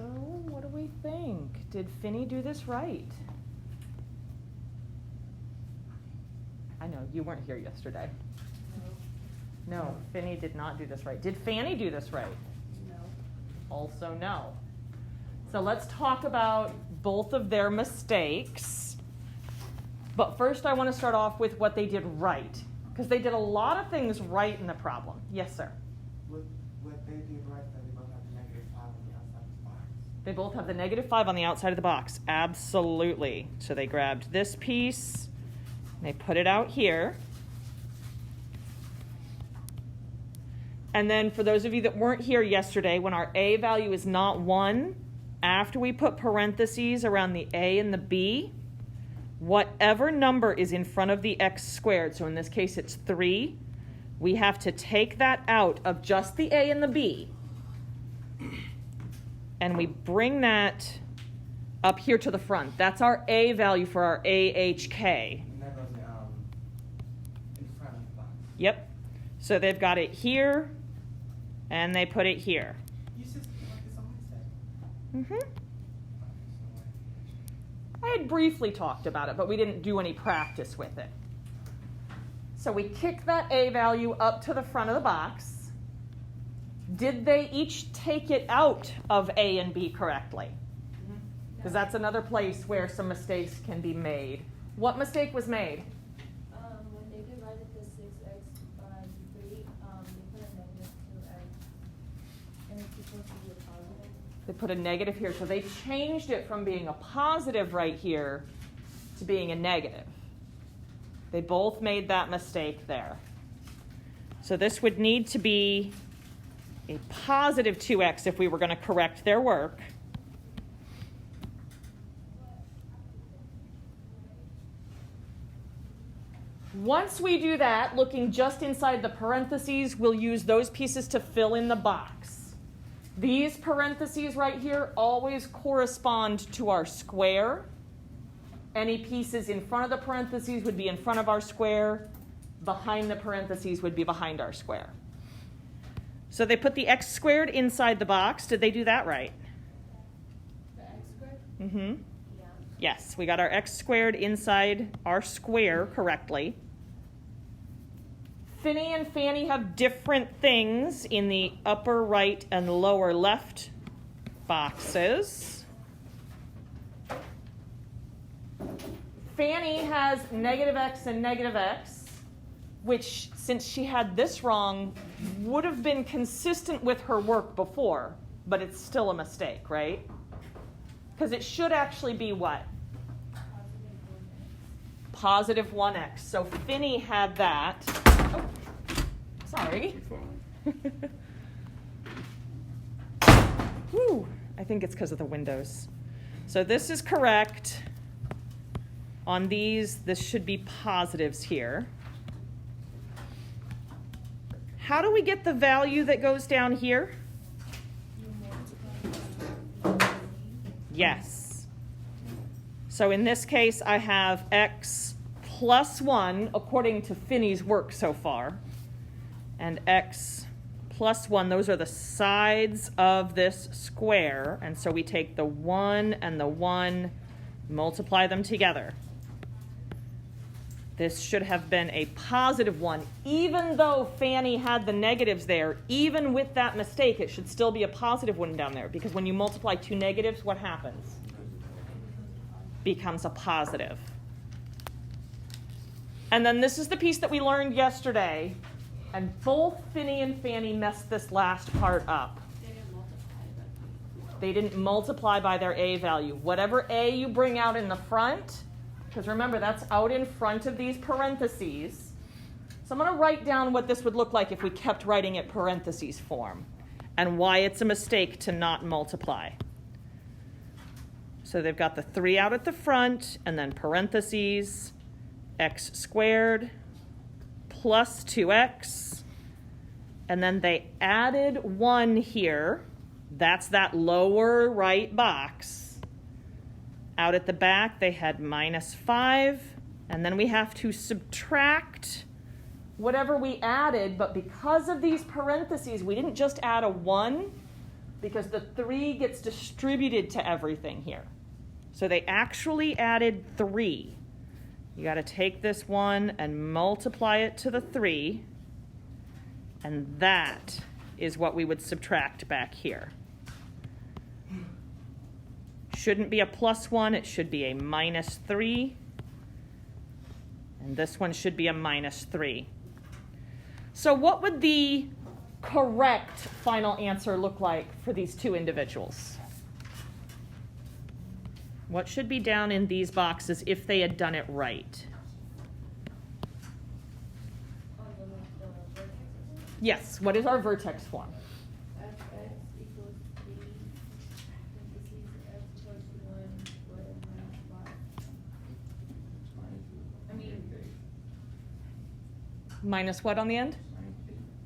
So what do we think? Did Finny do this right? I know, you weren't here yesterday. No, Finny did not do this right. Did Fanny do this right? No. Also no. So let's talk about both of their mistakes. But first I want to start off with what they did right. Because they did a lot of things right in the problem. Yes, sir? What they did right, that they both have the negative 5 on the outside of the box. They both have the negative 5 on the outside of the box. Absolutely. So they grabbed this piece, and they put it out here. And then for those of you that weren't here yesterday, when our A value is not 1, after we put parentheses around the A and the B, whatever number is in front of the x squared, so in this case it's 3, we have to take that out of just the A and the B, and we bring that up here to the front. That's our A value for our AHK. And that goes in front of the box. Yep. So they've got it here, and they put it here. You said like this on Wednesday. I had briefly talked about it, but we didn't do any practice with it. So we kick that A value up to the front of the box. Did they each take it out of A and B correctly? Because that's another place where some mistakes can be made. What mistake was made? When they divided the 6x by 3, they put a negative 2x, and it's supposed to be a positive. They put a negative here, so they changed it from being a positive right here to being a negative. They both made that mistake there. So this would need to be a positive 2x if we were going to correct their work. Once we do that, looking just inside the parentheses, we'll use those pieces to fill in the box. These parentheses right here always correspond to our square. Any pieces in front of the parentheses would be in front of our square. Behind the parentheses would be behind our square. So they put the x squared inside the box. Did they do that right? The x squared? Mm-hmm. Yeah. Yes, we got our x squared inside our square correctly. Finny and Fanny have different things in the upper right and lower left boxes. Fanny has negative x and negative x, which, since she had this wrong, would have been consistent with her work before, but it's still a mistake, right? Because it should actually be what? Positive 1x. So Finny had that. Oh, sorry. Whew, I think it's because of the windows. So this is correct. On these, this should be positives here. How do we get the value that goes down here? Yes. So in this case, I have x plus 1, according to Finny's work so far, and x plus 1. Those are the sides of this square. And so we take the 1 and the 1, multiply them together. This should have been a positive 1. Even though Fanny had the negatives there, even with that mistake, it should still be a positive 1 down there. Because when you multiply two negatives, what happens? Becomes a positive. And then this is the piece that we learned yesterday. And both Finny and Fanny messed this last part up. They didn't multiply by their A value. Whatever A you bring out in the front, because remember, that's out in front of these parentheses. So I'm going to write down what this would look like if we kept writing it parentheses form, and why it's a mistake to not multiply. So they've got the 3 out at the front, and then parentheses, x squared plus 2x, and then they added 1 here. That's that lower right box. Out at the back, they had minus 5, and then we have to subtract whatever we added, but because of these parentheses, we didn't just add a 1, because the 3 gets distributed to everything here. So they actually added 3. You got to take this 1 and multiply it to the 3, and that is what we would subtract back here. Shouldn't be a +1, it should be a -3. And this one should be a -3. So what would the correct final answer look like for these two individuals? What should be down in these boxes if they had done it right? On the vertex. Yes, what is our vertex form? Fx equals 3, parentheses, x equals 1, squared minus 5. I mean, Minus what on the end?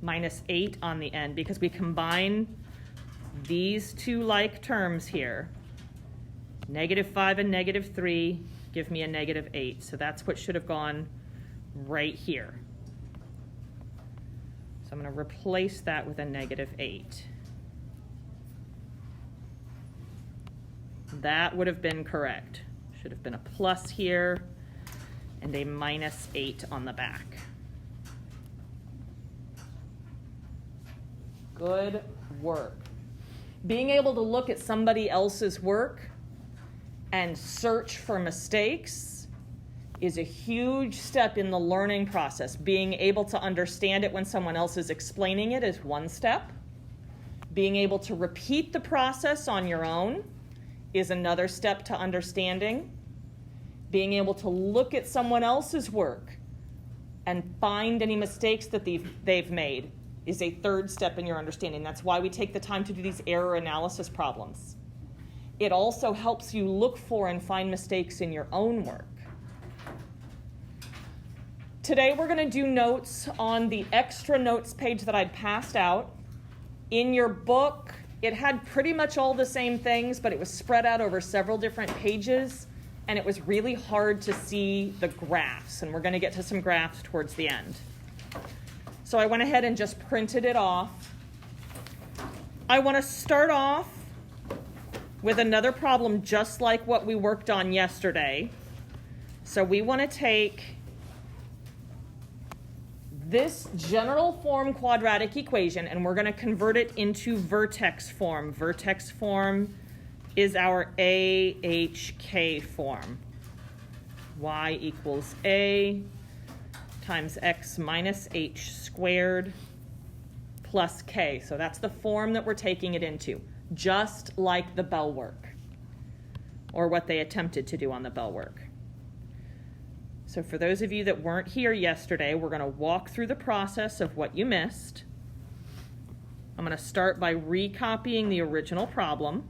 -8 on the end, because we combine these two like terms here. -5 and -3 give me a -8. So that's what should have gone right here. So I'm going to replace that with a -8. That would have been correct. Should have been a plus here and a -8 on the back. Good work. Being able to look at somebody else's work and search for mistakes is a huge step in the learning process. Being able to understand it when someone else is explaining it is one step. Being able to repeat the process on your own is another step to understanding. Being able to look at someone else's work and find any mistakes that they've made is a third step in your understanding. That's why we take the time to do these error analysis problems. It also helps you look for and find mistakes in your own work. Today we're going to do notes on the extra notes page that I'd passed out. In your book, it had pretty much all the same things, but it was spread out over several different pages, and it was really hard to see the graphs, and we're going to get to some graphs towards the end. So I went ahead and just printed it off. I want to start off with another problem just like what we worked on yesterday. So we want to take this general form quadratic equation and we're going to convert it into vertex form. Vertex form is our AHK form. Y equals A times x minus h squared plus k. So that's the form that we're taking it into, just like the Bell work, or what they attempted to do on the Bell work. So for those of you that weren't here yesterday, we're going to walk through the process of what you missed. I'm going to start by recopying the original problem.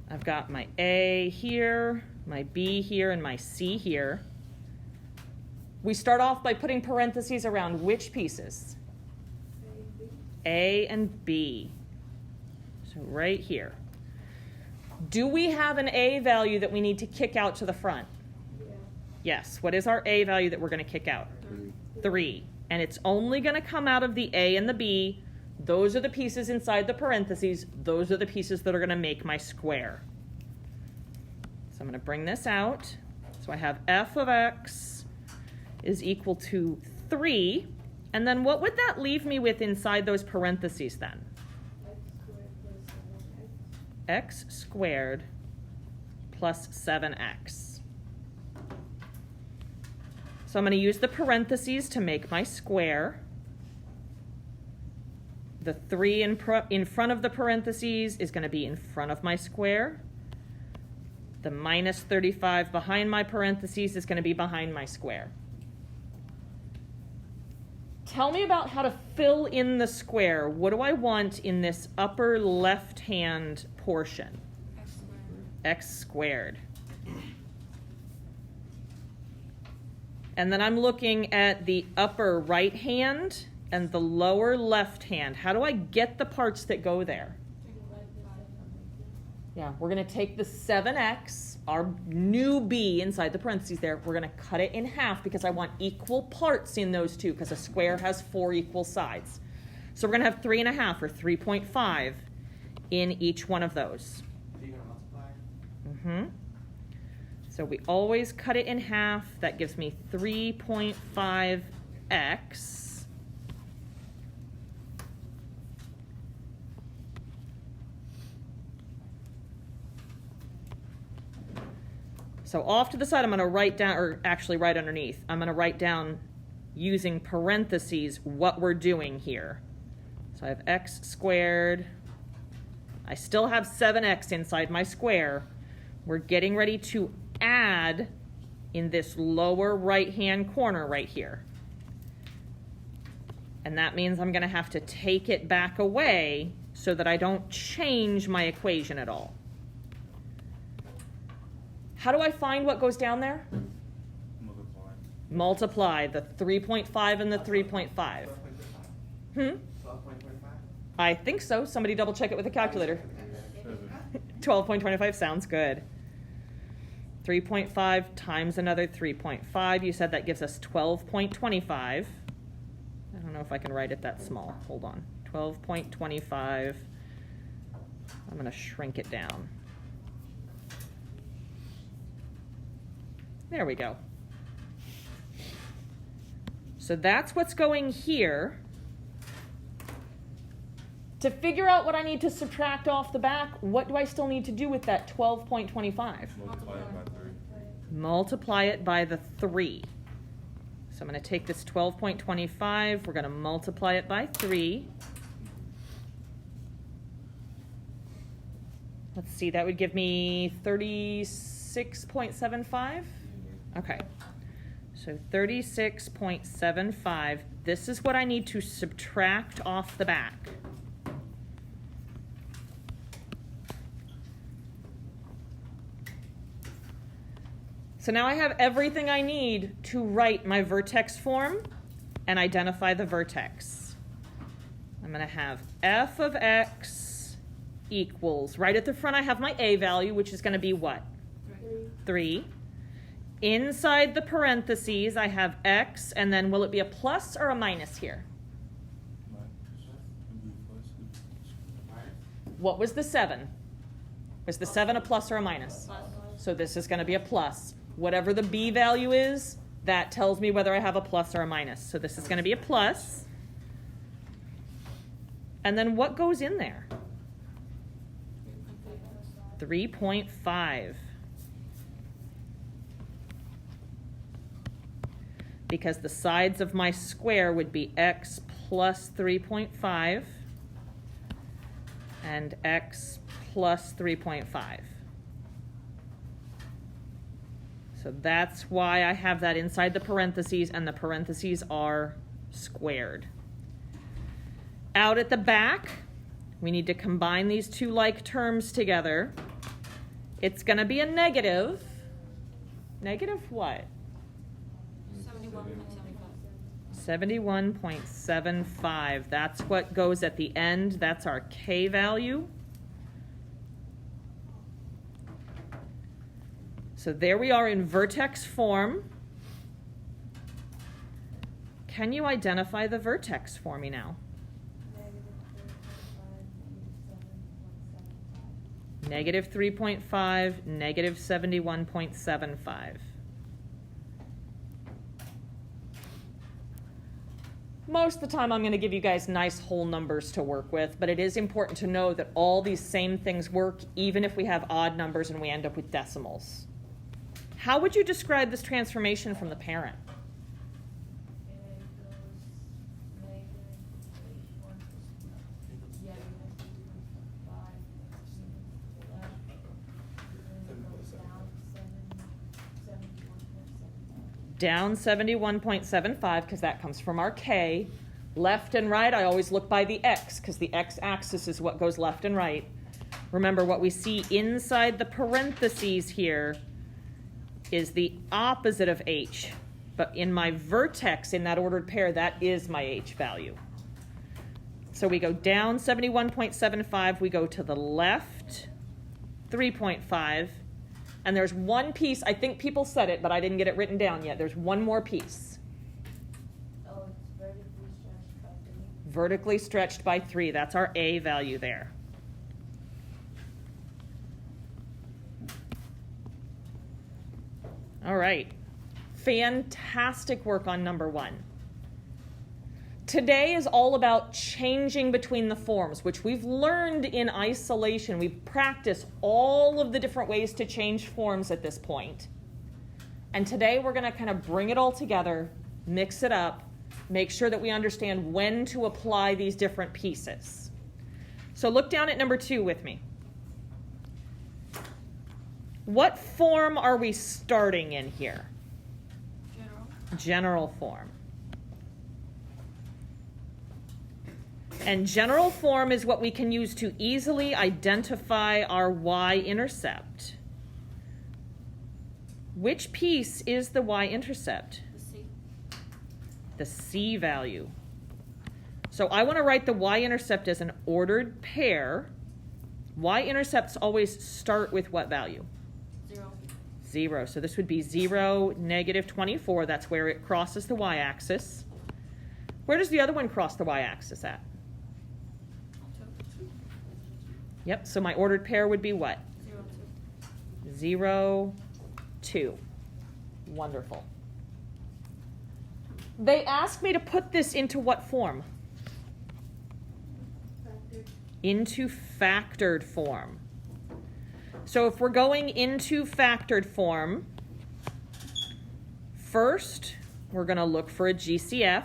I've got my A here, my B here, and my C here. We start off by putting parentheses around which pieces? A and B. So right here. Do we have an A value that we need to kick out to the front? yeah. Yes. What is our A value that we're going to kick out? 3. And it's only going to come out of the A and the B. Those are the pieces inside the parentheses. Those are the pieces that are going to make my square. So I'm going to bring this out. So I have f of x is equal to 3. And then what would that leave me with inside those parentheses then? X squared plus 7x. So I'm going to use the parentheses to make my square. The 3 in front of the parentheses is going to be in front of my square. The minus 35 behind my parentheses is going to be behind my square. Tell me about how to fill in the square. What do I want in this upper left-hand portion? X squared. And then I'm looking at the upper right hand and the lower left hand. How do I get the parts that go there? Yeah, we're going to take the 7x, our new b inside the parentheses there. We're going to cut it in half because I want equal parts in those two because a square has 4 equal sides. So we're going to have 3.5 or 3.5 in each one of those. So you're gonna multiply? Mm-hmm. So we always cut it in half. That gives me 3.5x. So off to the side, I'm going to write down, or actually right underneath, I'm going to write down using parentheses what we're doing here. So I have x squared. I still have 7x inside my square. We're getting ready to add in this lower right-hand corner right here. And that means I'm going to have to take it back away so that I don't change my equation at all. How do I find what goes down there? Multiply the 3.5 and the 3.5. 12.25. Hmm? 12.25? I think so. Somebody double check it with a calculator. 12.25 sounds good. 3.5 times another 3.5. You said that gives us 12.25. I don't know if I can write it that small. Hold on. 12.25. I'm going to shrink it down. There we go. So that's what's going here. To figure out what I need to subtract off the back, what do I still need to do with that 12.25? Multiply it by 3. Multiply it by the 3. So I'm going to take this 12.25, we're going to multiply it by 3. Let's see, that would give me 36.75. Okay, so 36.75. This is what I need to subtract off the back. So now I have everything I need to write my vertex form and identify the vertex. I'm going to have f of x equals, right at the front I have my a value, which is going to be what? 3. Inside the parentheses, I have x, and then will it be a plus or a minus here? What was the 7? Was the 7 a plus or a minus? So this is going to be a plus. Whatever the b value is, that tells me whether I have a plus or a minus. So this is going to be a plus. And then what goes in there? 3.5. Because the sides of my square would be x plus 3.5 and x plus 3.5. So that's why I have that inside the parentheses, and the parentheses are squared. Out at the back, we need to combine these two like terms together. It's going to be a negative. Negative what? 71.75. That's what goes at the end. That's our k value. So there we are in vertex form. Can you identify the vertex for me now? Negative 3.5, negative 71.75. Most of the time I'm going to give you guys nice whole numbers to work with, but it is important to know that all these same things work even if we have odd numbers and we end up with decimals. How would you describe this transformation from the parent? Down 71.75 because that comes from our k. Left and right, I always look by the x because the x-axis is what goes left and right. Remember, what we see inside the parentheses here is the opposite of h. But in my vertex, in that ordered pair, that is my h value. So we go down 71.75, we go to the left 3.5, and there's one piece, I think people said it, but I didn't get it written down yet. There's one more piece. Oh, it's vertically stretched by 3. Vertically stretched by 3. That's our A value there. All right. Fantastic work on number 1. Today is all about changing between the forms, which we've learned in isolation. We've practiced all of the different ways to change forms at this point. And today we're going to kind of bring it all together, mix it up, make sure that we understand when to apply these different pieces. So look down at number 2 with me. What form are we starting in here? General form. And general form is what we can use to easily identify our y-intercept. Which piece is the y-intercept? The C. The C value. So I want to write the y-intercept as an ordered pair. Y-intercepts always start with what value? 0. 0. So this would be 0, negative 24. That's where it crosses the y-axis. Where does the other one cross the y-axis at? 2. Yep, so my ordered pair would be what? 0, 2. 0, 2. Wonderful. They asked me to put this into what form? Factored. Into factored form. So if we're going into factored form, first we're going to look for a GCF.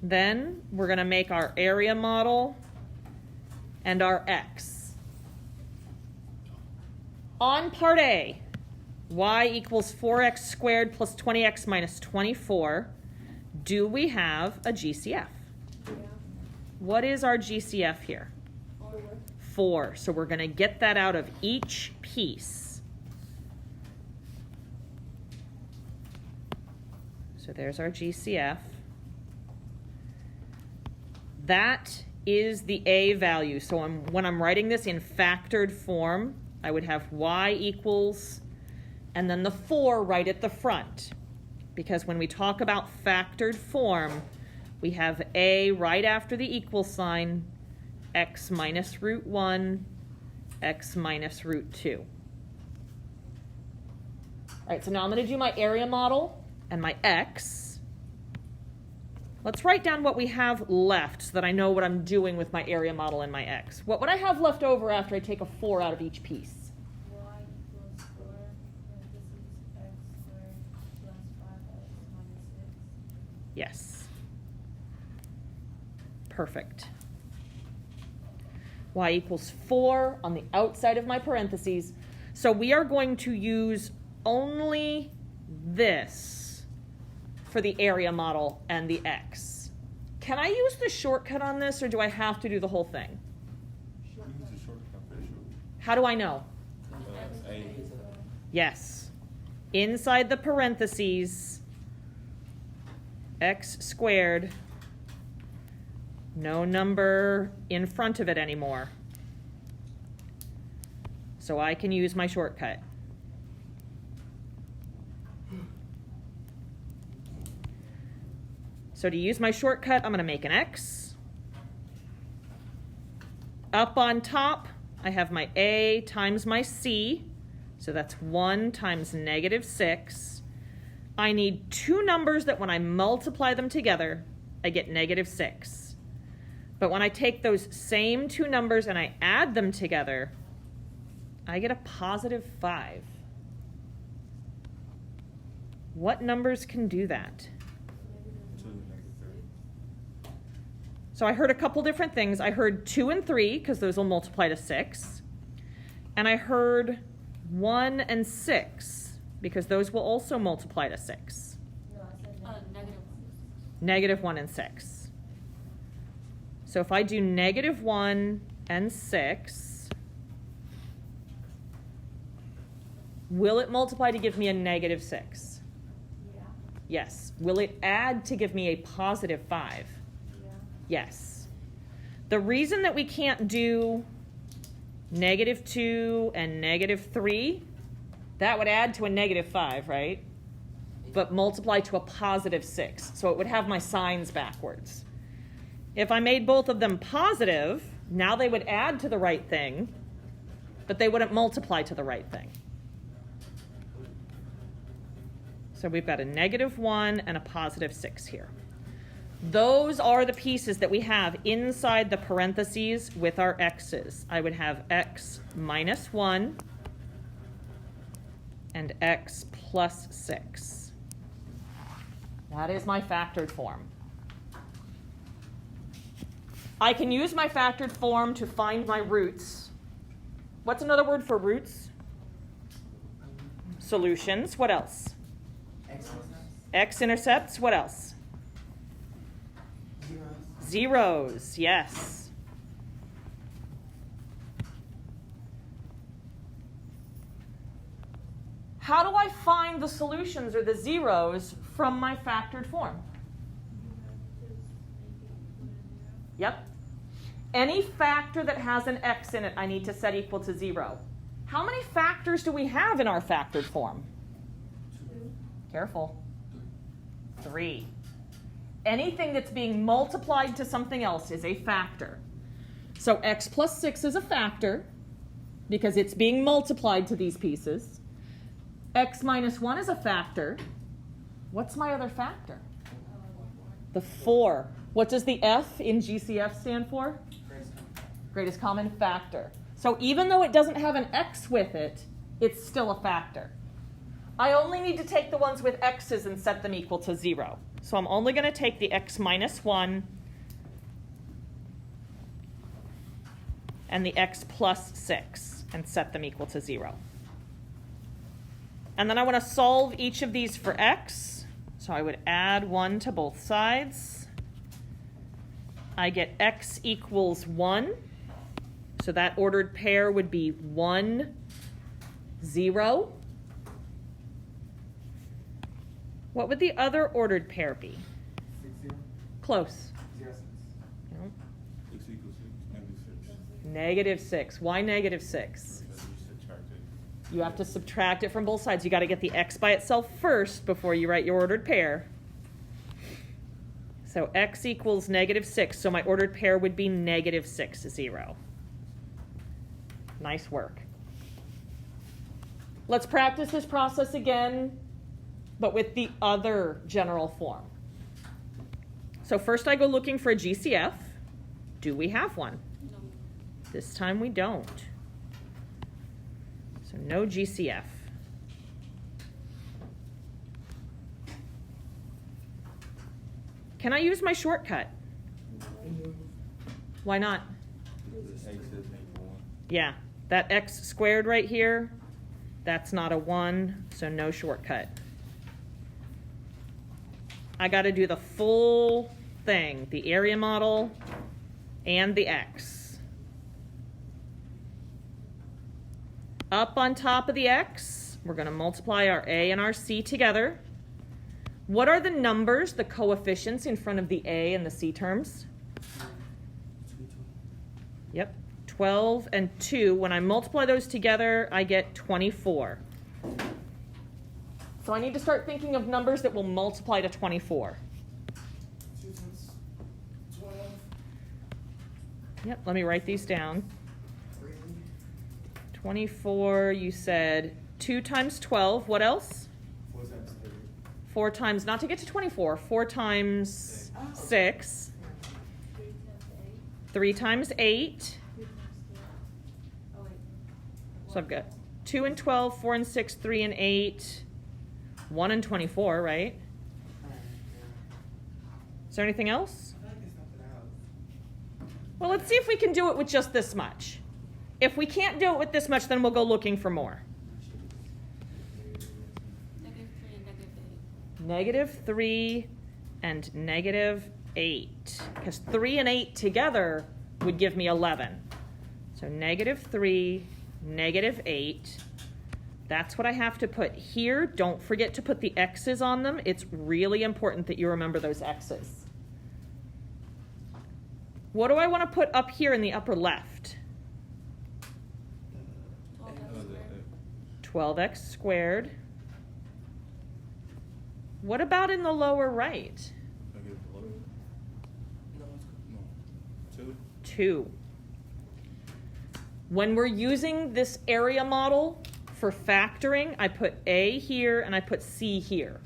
Then we're going to make our area model and our x. On part A, y equals 4x squared plus 20x minus 24. Do we have a GCF? Yeah. What is our GCF here? 4. 4. So we're going to get that out of each piece. So there's our GCF. That is the A value. So when I'm writing this in factored form, I would have y equals, and then the 4 right at the front. Because when we talk about factored form, we have A right after the equal sign, x minus root 1, x minus root 2. All right, so now I'm going to do my area model and my x. Let's write down what we have left so that I know what I'm doing with my area model and my x. What would I have left over after I take a 4 out of each piece? Y equals 4, parentheses, x squared plus 5x minus 6. Yes. Perfect. Y equals 4 on the outside of my parentheses. So we are going to use only this for the area model and the x. Can I use the shortcut on this, or do I have to do the whole thing? How do I know? Yes. Inside the parentheses, x squared, no number in front of it anymore. So I can use my shortcut. So to use my shortcut, I'm going to make an x. Up on top, I have my a times my c. So that's 1 times negative 6. I need 2 numbers that when I multiply them together, I get negative 6. But when I take those same 2 numbers and I add them together, I get a positive 5. What numbers can do that? So I heard a couple different things. I heard 2 and 3, because those will multiply to 6. And I heard 1 and 6, because those will also multiply to 6. No, I said negative 1. Negative 1 and 6. So if I do negative 1 and 6, will it multiply to give me a negative 6? Yeah. Yes. Will it add to give me a positive 5? Yeah. Yes. The reason that we can't do negative 2 and negative 3, that would add to a negative 5, right? It but multiply to a positive 6. So it would have my signs backwards. If I made both of them positive, now they would add to the right thing, but they wouldn't multiply to the right thing. So we've got a -1 and a positive 6 here. Those are the pieces that we have inside the parentheses with our x's. I would have x minus 1 and x plus 6. That is my factored form. I can use my factored form to find my roots. What's another word for roots? Solutions. What else? X-intercepts. What else? Zeros. Yes. How do I find the solutions or the zeros from my factored form? Yep. Any factor that has an x in it, I need to set equal to 0. How many factors do we have in our factored form? 2. Careful. 3. Anything that's being multiplied to something else is a factor. So x plus 6 is a factor because it's being multiplied to these pieces. X minus 1 is a factor. What's my other factor? The 4. What does the F in GCF stand for? Greatest common factor. So even though it doesn't have an x with it, it's still a factor. I only need to take the ones with x's and set them equal to 0. So I'm only going to take the x minus 1 and the x plus 6 and set them equal to 0. And then I want to solve each of these for x. So I would add 1 to both sides. I get x equals 1. So that ordered pair would be 1, 0. What would the other ordered pair be? 6, 0. Close. 0, 6. No. X equals 6, Negative 6. Why negative 6? because you subtracted. You have to subtract it from both sides. You got to get the x by itself first before you write your ordered pair. So x equals negative 6. So my ordered pair would be negative 6, 0. Nice work. Let's practice this process again, but with the other general form. So first I go looking for a GCF. Do we have one? No. This time we don't. So no GCF. Can I use my shortcut? Why not? X is equal 1. Yeah, that x squared right here, that's not a 1, so no shortcut. I got to do the full thing, the area model and the x. Up on top of the x, we're going to multiply our a and our c together. What are the numbers, the coefficients in front of the a and the c terms? Yep, 12 and 2. When I multiply those together, I get 24. So I need to start thinking of numbers that will multiply to 24. 2 times 12. Yep, let me write these down. 3. 24, you said 2 times 12. What else? 4 times 3. 4 times, not to get to 24, 4 times 6. 3 times 8. Oh, wait. So I've got 2 and 12, 4 and 6, 3 and 8, 1 and 24, right? Is there anything else? I feel like there's something else. Well, let's see if we can do it with just this much. If we can't do it with this much, then we'll go looking for more. -3 and -8. Because 3 and 8 together would give me 11. So -3, -8. That's what I have to put here. Don't forget to put the x's on them. It's really important that you remember those x's. What do I want to put up here in the upper left? 12x squared. What about in the lower right? Negative below. No, it's, no. 2. 2. When we're using this area model for factoring, I put A here and I put C here.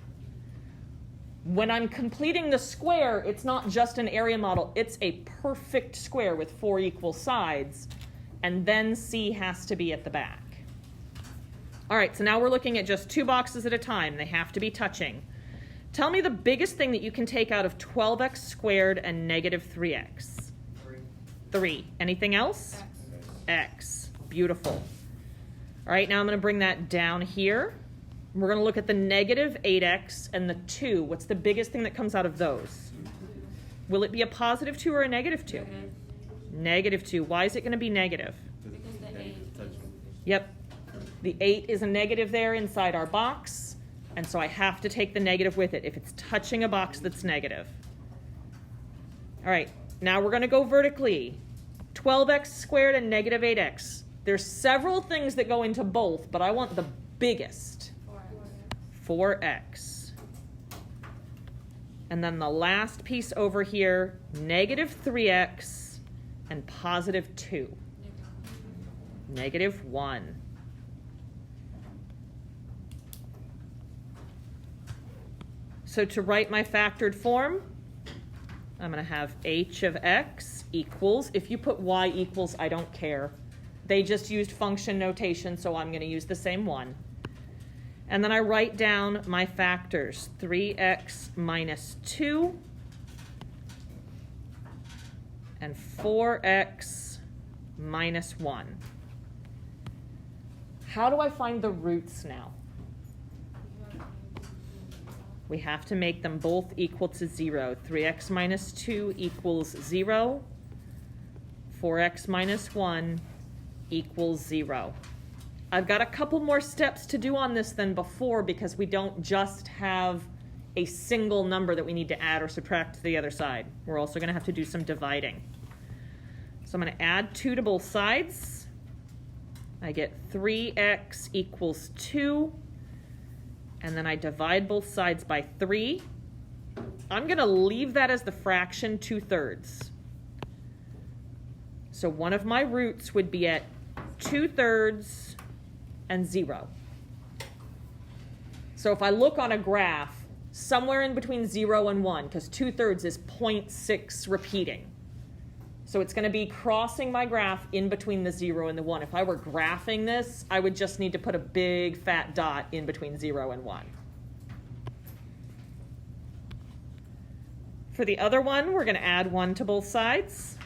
When I'm completing the square, it's not just an area model, it's a perfect square with 4 equal sides, and then C has to be at the back. All right, so now we're looking at just 2 boxes at a time. They have to be touching. Tell me the biggest thing that you can take out of 12x squared and negative 3x. 3. Anything else? X. Beautiful. All right, now I'm going to bring that down here. We're going to look at the negative 8x and the 2. What's the biggest thing that comes out of those? Will it be a positive 2 or a negative 2? Negative 2. Why is it going to be negative? Because the 8 is touching. Yep. The 8 is a negative there inside our box, and so I have to take the negative with it if it's touching a box that's negative. All right, now we're going to go vertically. 12x squared and negative 8x. There's several things that go into both, but I want the biggest. 4x. And then the last piece over here, negative 3x and positive 2. Negative 1. So to write my factored form, I'm going to have h of x equals, if you put y equals, I don't care. They just used function notation, so I'm going to use the same one. And then I write down my factors, 3x minus 2 and 4x minus 1. How do I find the roots now? We have to make them both equal to 0. 3x minus 2 equals 0. 4x minus 1 equals 0. I've got a couple more steps to do on this than before because we don't just have a single number that we need to add or subtract to the other side. We're also going to have to do some dividing. So I'm going to add 2 to both sides. I get 3x equals 2. And then I divide both sides by 3. I'm going to leave that as the fraction 2/3. So one of my roots would be at 2/3 and 0. So if I look on a graph, somewhere in between 0 and 1, because 2/3 is 0.6 repeating. So it's going to be crossing my graph in between the 0 and the 1. If I were graphing this, I would just need to put a big fat dot in between 0 and 1. For the other one, we're going to add 1 to both sides.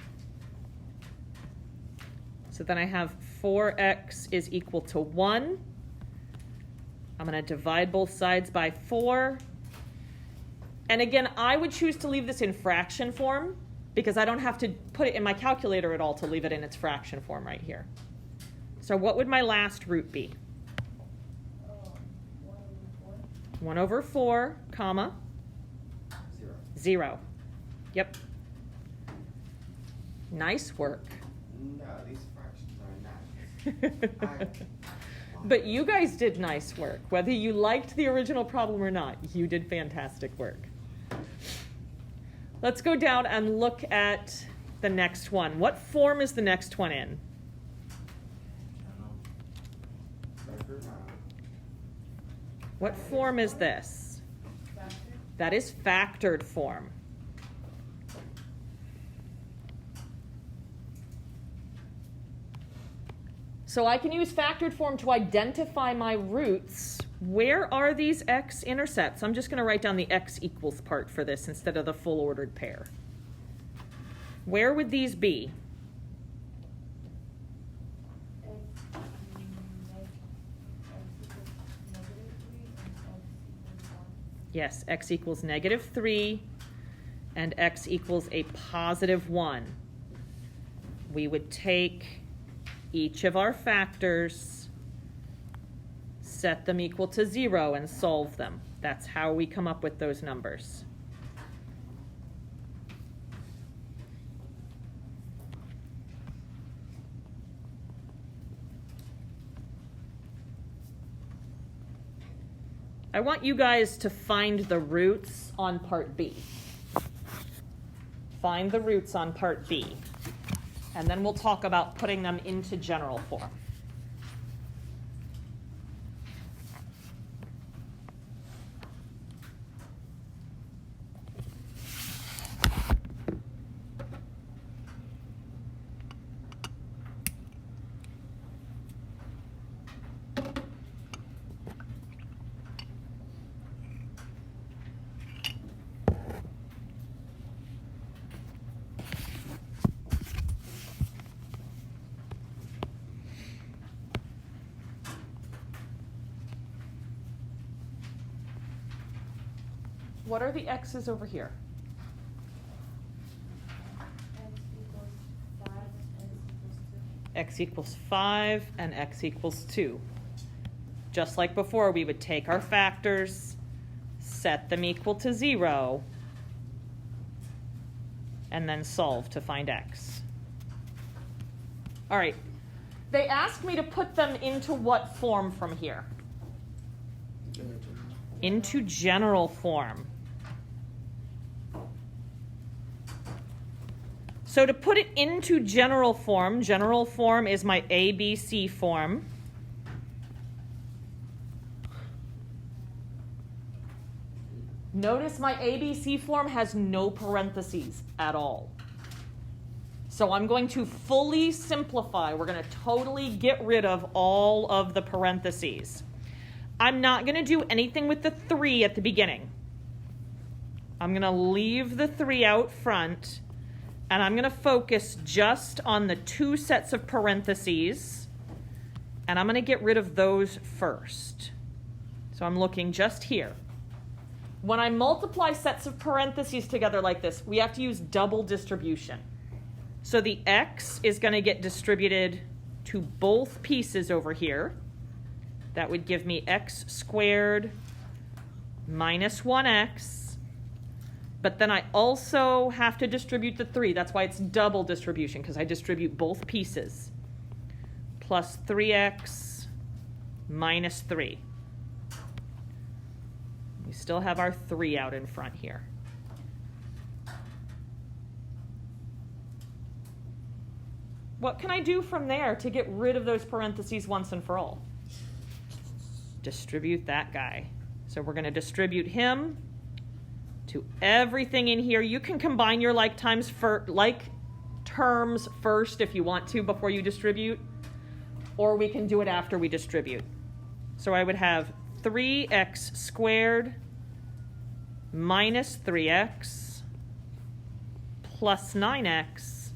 So then I have 4x is equal to 1. I'm going to divide both sides by 4. And again, I would choose to leave this in fraction form, because I don't have to put it in my calculator at all to leave it in its fraction form right here. So what would my last root be? 1 over 4, comma? 0. Yep. Nice work. No, these fractions are not. But you guys did nice work. Whether you liked the original problem or not, you did fantastic work. Let's go down and look at the next one. What form is the next one in? What form is this? That is factored form. So I can use factored form to identify my roots. Where are these x-intercepts? I'm just going to write down the x equals part for this instead of the full ordered pair. Where would these be? Yes, x equals negative 3 and x equals a positive 1. We would take each of our factors, set them equal to 0, and solve them. That's how we come up with those numbers. I want you guys to find the roots on part B. Find the roots on part B. And then we'll talk about putting them into general form. What are the x's over here? X equals 5, X equals 5 and and x equals 2. Just like before, we would take our factors, set them equal to 0, and then solve to find x. All right. They asked me to put them into what form from here? Into general form. So to put it into general form is my ABC form. Notice my ABC form has no parentheses at all. So I'm going to fully simplify. We're going to totally get rid of all of the parentheses. I'm not going to do anything with the 3 at the beginning. I'm going to leave the 3 out front. And I'm going to focus just on the 2 sets of parentheses, and I'm going to get rid of those first. So I'm looking just here. When I multiply sets of parentheses together like this, we have to use double distribution. So the x is going to get distributed to both pieces over here. That would give me x squared minus 1x. But then I also have to distribute the 3. That's why it's double distribution, because I distribute both pieces. Plus 3x minus 3. We still have our 3 out in front here. What can I do from there to get rid of those parentheses once and for all? Distribute that guy. So we're going to distribute him to everything in here. You can combine your like terms first if you want to before you distribute, or we can do it after we distribute. So I would have 3x squared minus 3x plus 9x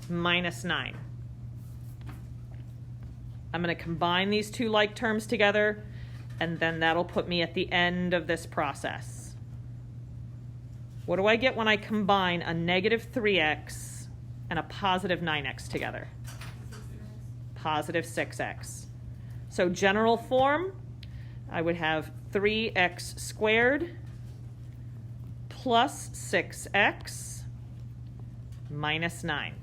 minus 9. I'm going to combine these 2 like terms together, and then that'll put me at the end of this process. What do I get when I combine a negative 3x and a positive 9x together? Positive 6x. So general form, I would have 3x squared plus 6x minus 9.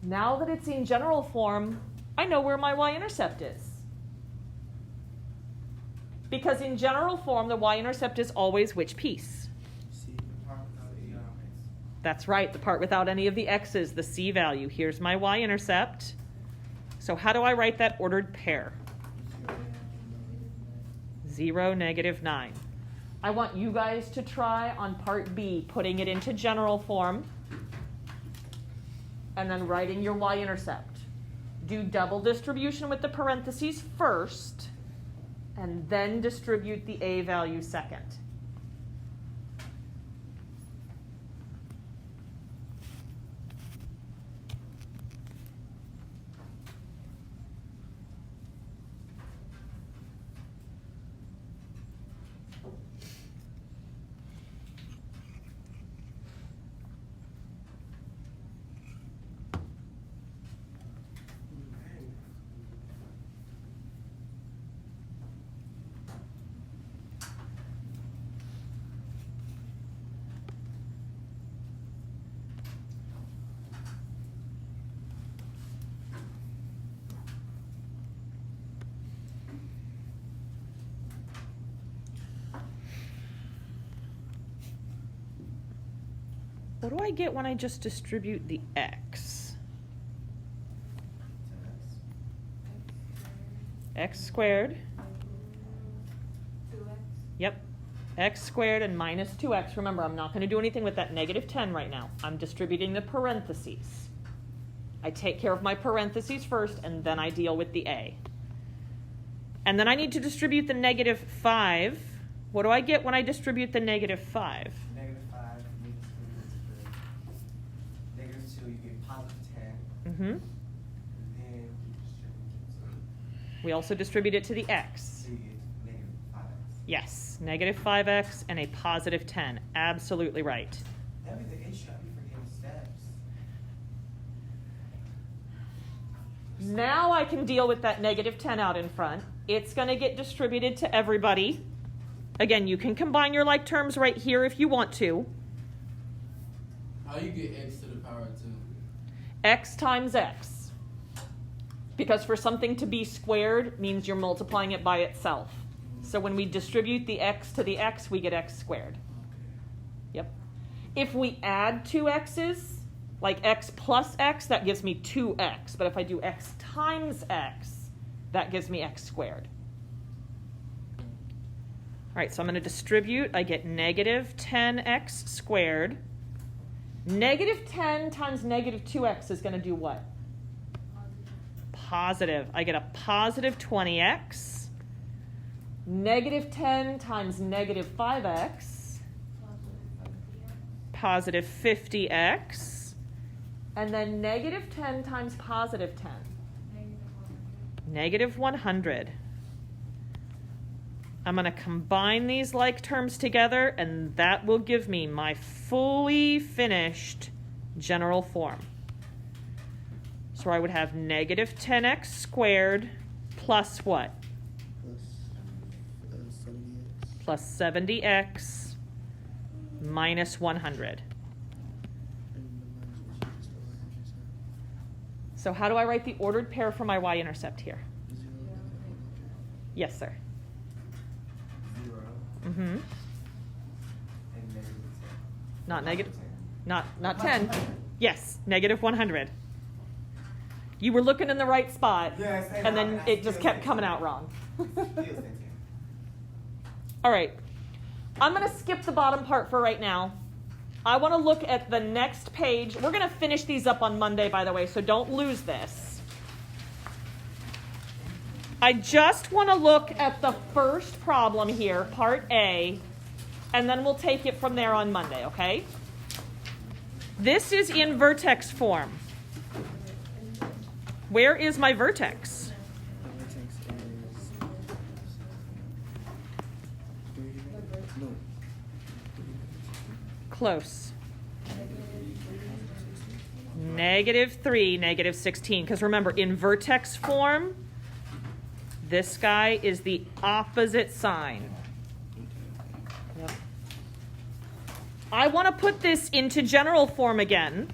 Now that it's in general form, I know where my y-intercept is. Because in general form, the y-intercept is always which piece? C, the part without the X. That's right, the part without any of the x's, the c value. Here's my y-intercept. So how do I write that ordered pair? 0, negative 9. I want you guys to try on part B, putting it into general form, and then writing your y-intercept. Do double distribution with the parentheses first, and then distribute the a value second. What do I get when I just distribute the x? X squared. Yep. X squared and minus 2x. Remember, I'm not going to do anything with that negative 10 right now. I'm distributing the parentheses. I take care of my parentheses first, and then I deal with the a. And then I need to distribute the negative 5. What do I get when I distribute the negative 5? Negative 5, negative 2, you get positive 10. Mm-hmm. And then you distribute it. We also distribute it to the x. So you get negative 5x. Yes, negative 5x and a positive 10. Absolutely right. That'd be the issue. I'd be forgetting steps. Now I can deal with that negative 10 out in front. It's going to get distributed to everybody. Again, you can combine your like terms right here if you want to. How you get x to the power of 2? X times x. Because for something to be squared means you're multiplying it by itself. So when we distribute the x to the x, we get x squared. Yep. If we add two x's, like x plus x, that gives me 2x. But if I do x times x, that gives me x squared. All right, so I'm going to distribute. I get negative 10x squared. Negative 10 times negative 2x is going to do what? Positive. I get a positive 20x. Negative 10 times negative 5x. Positive 50x. And then negative 10 times positive 10. Negative 100. I'm going to combine these like terms together, and that will give me my fully finished general form. So I would have negative 10x squared plus what? Plus 70x minus 100. So how do I write the ordered pair for my y-intercept here? Yes, sir. 0. Mm-hmm. And negative 10. Not negative. Not 10. Yes, negative 100. You were looking in the right spot, Yes, and then it just kept coming out wrong. All right. I'm going to skip the bottom part for right now. I want to look at the next page. We're going to finish these up on Monday, by the way, so don't lose this. I just want to look at the first problem here, part A, and then we'll take it from there on Monday, okay? This is in vertex form. Where is my vertex? Close. -3, -16. Because remember, in vertex form, this guy is the opposite sign. Yep. I want to put this into general form again.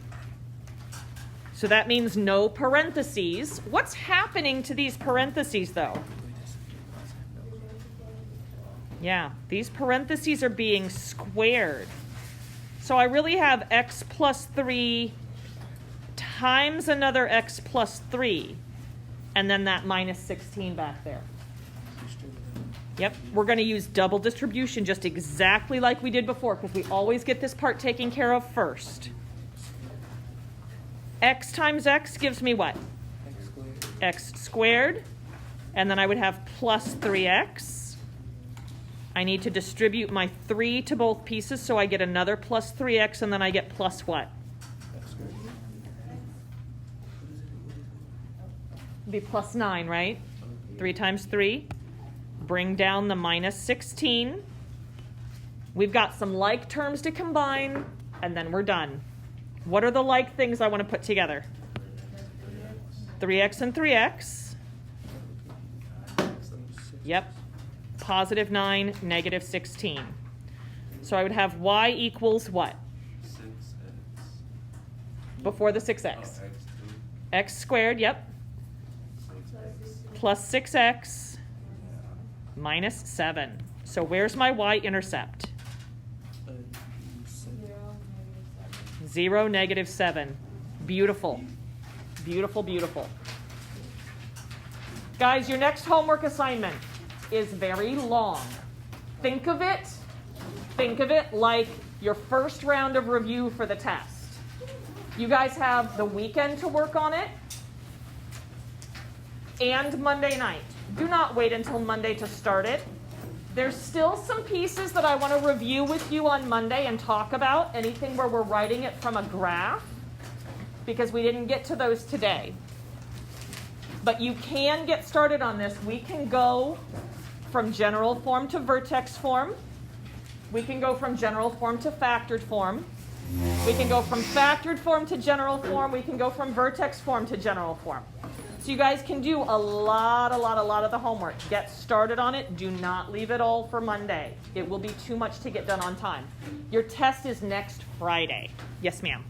So that means no parentheses. What's happening to these parentheses, though? Yeah, these parentheses are being squared. So I really have x plus 3 times another x plus 3, and then that minus 16 back there. Yep, we're going to use double distribution just exactly like we did before, because we always get this part taken care of first. X times x gives me what? X squared. And then I would have plus 3x. I need to distribute my 3 to both pieces, so I get another plus 3x, and then I get plus what? It'd be plus 9, right? 3 times 3. Bring down the minus 16. We've got some like terms to combine, and then we're done. What are the like things I want to put together? 3x and 3x. Yep. Positive 9, negative 16. So I would have y equals what? 6x. Before the 6x. X squared, yep. 6x. Plus 6x minus 7. So where's my y-intercept? 0, -7. Beautiful. Beautiful, beautiful. Guys, your next homework assignment is very long. Think of it like your first round of review for the test. You guys have the weekend to work on it and Monday night. Do not wait until Monday to start it. There's still some pieces that I want to review with you on Monday and talk about, anything where we're writing it from a graph, because we didn't get to those today. But you can get started on this. We can go from general form to vertex form. We can go from general form to factored form. We can go from factored form to general form. We can go from vertex form to general form. So you guys can do a lot of the homework. Get started on it. Do not leave it all for Monday. It will be too much to get done on time. Your test is next Friday. Yes, ma'am.